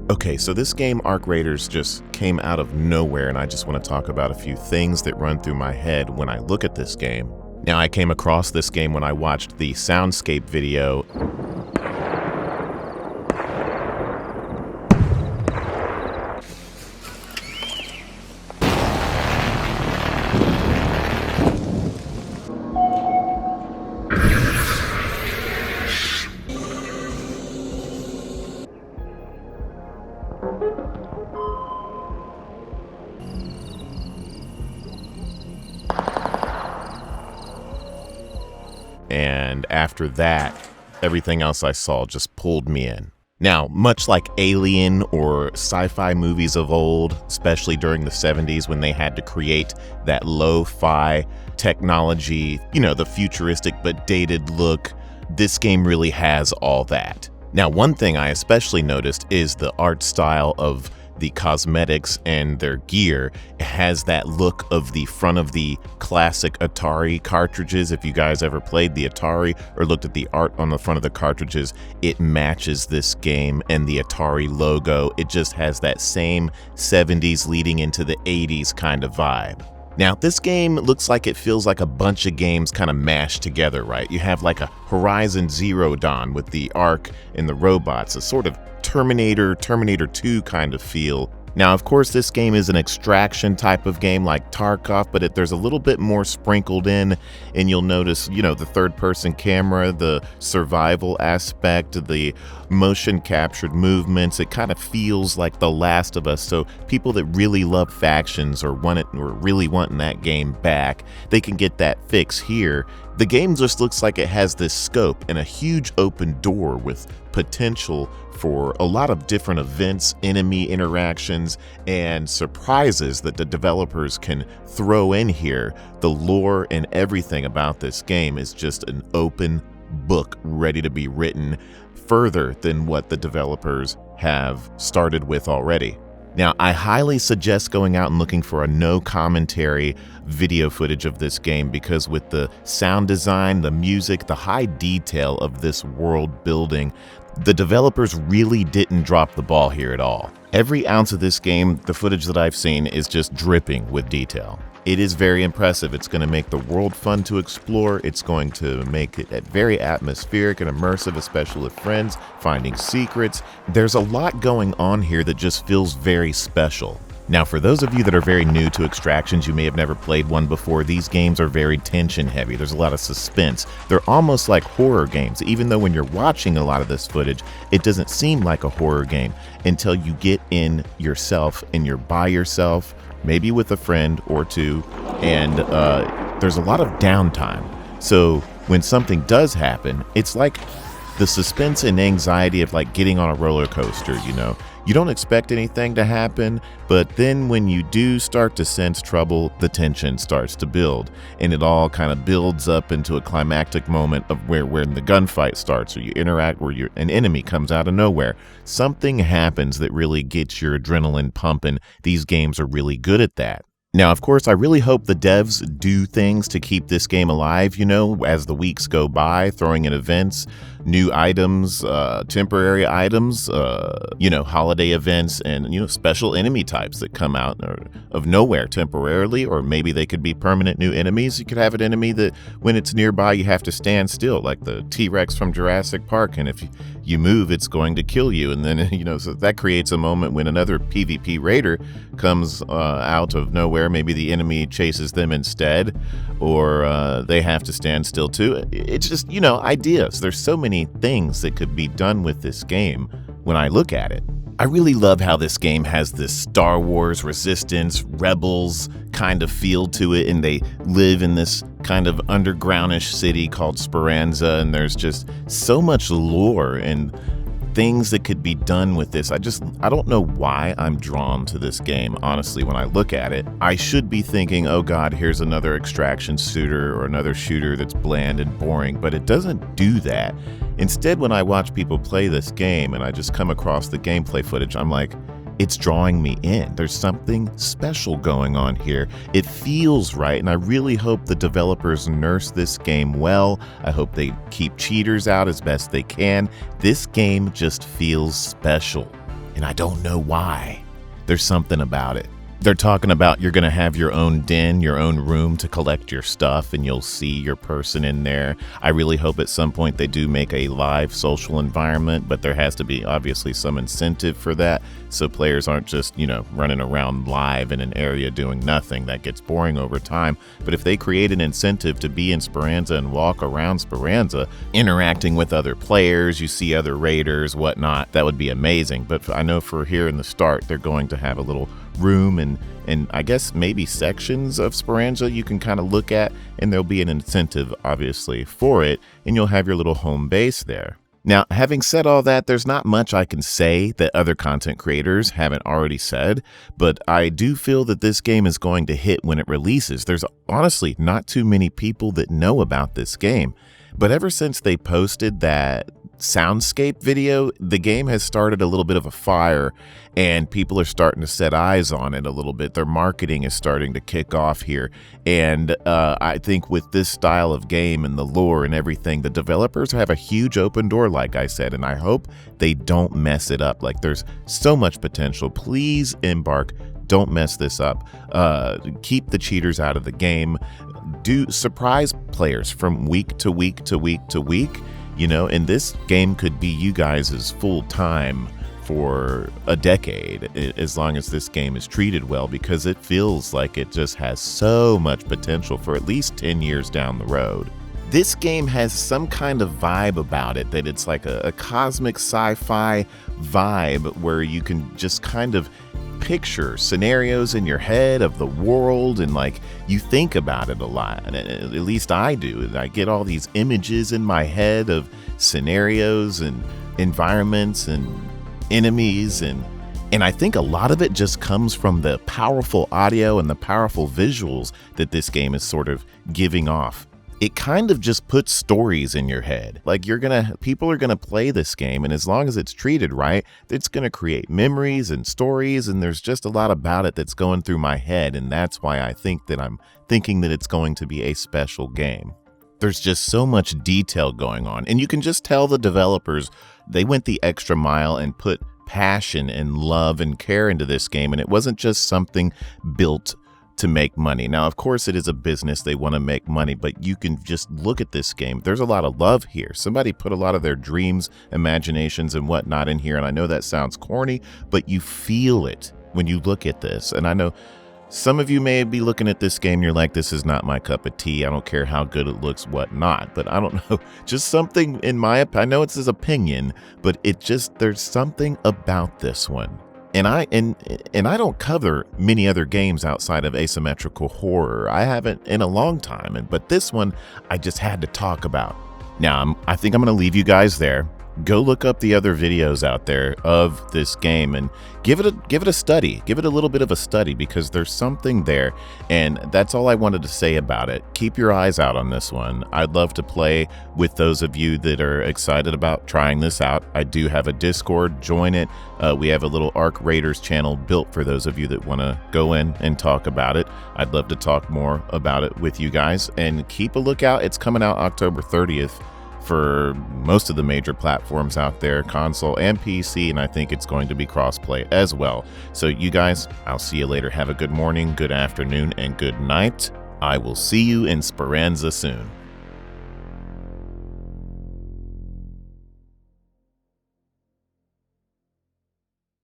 Okay, so this game, Arc Raiders, just came out of nowhere, and I just want to talk about a few things that run through my head when I look at this game. Now, I came across this game when I watched the Soundscape video. And after that, everything else I saw just pulled me in. Now, much like Alien or sci-fi movies of old, especially during the 70s when they had to create that lo-fi technology, the futuristic but dated look, this game really has all that. Now, one thing I especially noticed is the art style of the cosmetics and their gear. It has that look of the front of the classic Atari cartridges. If you guys ever played the Atari or looked at the art on the front of the cartridges, it matches this game and the Atari logo. It just has that same 70s leading into the 80s kind of vibe. Now, this game looks like it feels like a bunch of games kind of mashed together, right? You have like a Horizon Zero Dawn with the Ark and the robots, a sort of Terminator 2 kind of feel. Now, of course, this game is an extraction type of game like Tarkov, but there's a little bit more sprinkled in, and you'll notice, the third-person camera, the survival aspect, the motion-captured movements. It kind of feels like The Last of Us, so people that really love factions or really wanting that game back, they can get that fix here. The game just looks like it has this scope and a huge open door with potential for a lot of different events, enemy interactions, and surprises that the developers can throw in here. The lore and everything about this game is just an open book ready to be written further than what the developers have started with already. Now, I highly suggest going out and looking for a no commentary video footage of this game, because with the sound design, the music, the high detail of this world building, the developers really didn't drop the ball here at all. Every ounce of this game, the footage that I've seen, is just dripping with detail. It is very impressive. It's going to make the world fun to explore. It's going to make it very atmospheric and immersive, especially with friends, finding secrets. There's a lot going on here that just feels very special. Now, for those of you that are very new to Extractions, you may have never played one before, these games are very tension heavy. There's a lot of suspense. They're almost like horror games, even though when you're watching a lot of this footage, it doesn't seem like a horror game until you get in yourself and you're by yourself, maybe with a friend or two, and there's a lot of downtime. So when something does happen, it's like the suspense and anxiety of like getting on a roller coaster, You don't expect anything to happen, but then when you do start to sense trouble, the tension starts to build, and it all kind of builds up into a climactic moment of where the gunfight starts, or you interact where an enemy comes out of nowhere. Something happens that really gets your adrenaline pumping. These games are really good at that. Now, of course, I really hope the devs do things to keep this game alive, as the weeks go by, throwing in events, new items, temporary items, holiday events, and, special enemy types that come out of nowhere temporarily, or maybe they could be permanent new enemies. You could have an enemy that when it's nearby, you have to stand still, like the T-Rex from Jurassic Park, and if you move, it's going to kill you. And then, so that creates a moment when another PvP raider comes out of nowhere. Maybe the enemy chases them instead, or they have to stand still too. It's just, ideas. There's so many things that could be done with this game when I look at it. I really love how this game has this Star Wars Resistance, Rebels kind of feel to it, and they live in this kind of undergroundish city called Speranza, and there's just so much lore and things that could be done with this. I don't know why I'm drawn to this game, honestly, when I look at it. I should be thinking, oh god, here's another extraction shooter or another shooter that's bland and boring, but it doesn't do that. Instead, when I watch people play this game and I just come across the gameplay footage, I'm like, it's drawing me in. There's something special going on here. It feels right, and I really hope the developers nurse this game well. I hope they keep cheaters out as best they can. This game just feels special. and I don't know why. There's something about it. They're talking about you're going to have your own den, your own room to collect your stuff, and you'll see your person in there. I really hope at some point they do make a live social environment, but there has to be obviously some incentive for that, so players aren't just, running around live in an area doing nothing. That gets boring over time. But if they create an incentive to be in Speranza and walk around Speranza, interacting with other players, you see other raiders, whatnot, that would be amazing. But I know for here in the start, they're going to have a little room and I guess maybe sections of Speranza you can kind of look at, and there'll be an incentive obviously for it, and you'll have your little home base there. Now, having said all that, there's not much I can say that other content creators haven't already said, but I do feel that this game is going to hit when it releases. There's honestly not too many people that know about this game, but ever since they posted that soundscape video, the game has started a little bit of a fire, and people are starting to set eyes on it a little bit. Their marketing is starting to kick off here, and I think with this style of game and the lore and everything, the developers have a huge open door, like I said, and I hope they don't mess it up. Like, there's so much potential. Please, Embark, don't mess this up. Keep the cheaters out of the game. Do surprise players from week to week to week to week. And this game could be you guys' full time for a decade, as long as this game is treated well, because it feels like it just has so much potential for at least 10 years down the road. This game has some kind of vibe about it, that it's like a cosmic sci-fi vibe where you can just kind of picture scenarios in your head of the world, and like you think about it a lot, and at least I do, and I get all these images in my head of scenarios and environments and enemies, and I think a lot of it just comes from the powerful audio and the powerful visuals that this game is sort of giving off. It kind of just puts stories in your head. Like, people are gonna play this game, and as long as it's treated right, it's gonna create memories and stories, and there's just a lot about it that's going through my head, and that's why I think that I'm thinking that it's going to be a special game. There's just so much detail going on, and you can just tell the developers, they went the extra mile and put passion and love and care into this game, and it wasn't just something built to make money. Now, of course, it is a business. They want to make money, but you can just look at this game. There's a lot of love here. Somebody put a lot of their dreams, imaginations, and whatnot in here, and I know that sounds corny, but you feel it when you look at this. And I know some of you may be looking at this game, you're like, this is not my cup of tea. I don't care how good it looks, whatnot. But I don't know, just something in my opinion, I know it's his opinion, but there's something about this one. And I don't cover many other games outside of asymmetrical horror. I haven't in a long time, but this one I just had to talk about. Now, I think I'm going to leave you guys there. Go look up the other videos out there of this game and give it a study. Give it a little bit of a study, because there's something there, and that's all I wanted to say about it. Keep your eyes out on this one. I'd love to play with those of you that are excited about trying this out. I do have a Discord. Join it. We have a little Arc Raiders channel built for those of you that want to go in and talk about it. I'd love to talk more about it with you guys, and keep a lookout. It's coming out October 30th. For most of the major platforms out there, console and PC, and I think it's going to be crossplay as well. So you guys, I'll see you later. Have a good morning, good afternoon, and good night. I will see you in Speranza soon.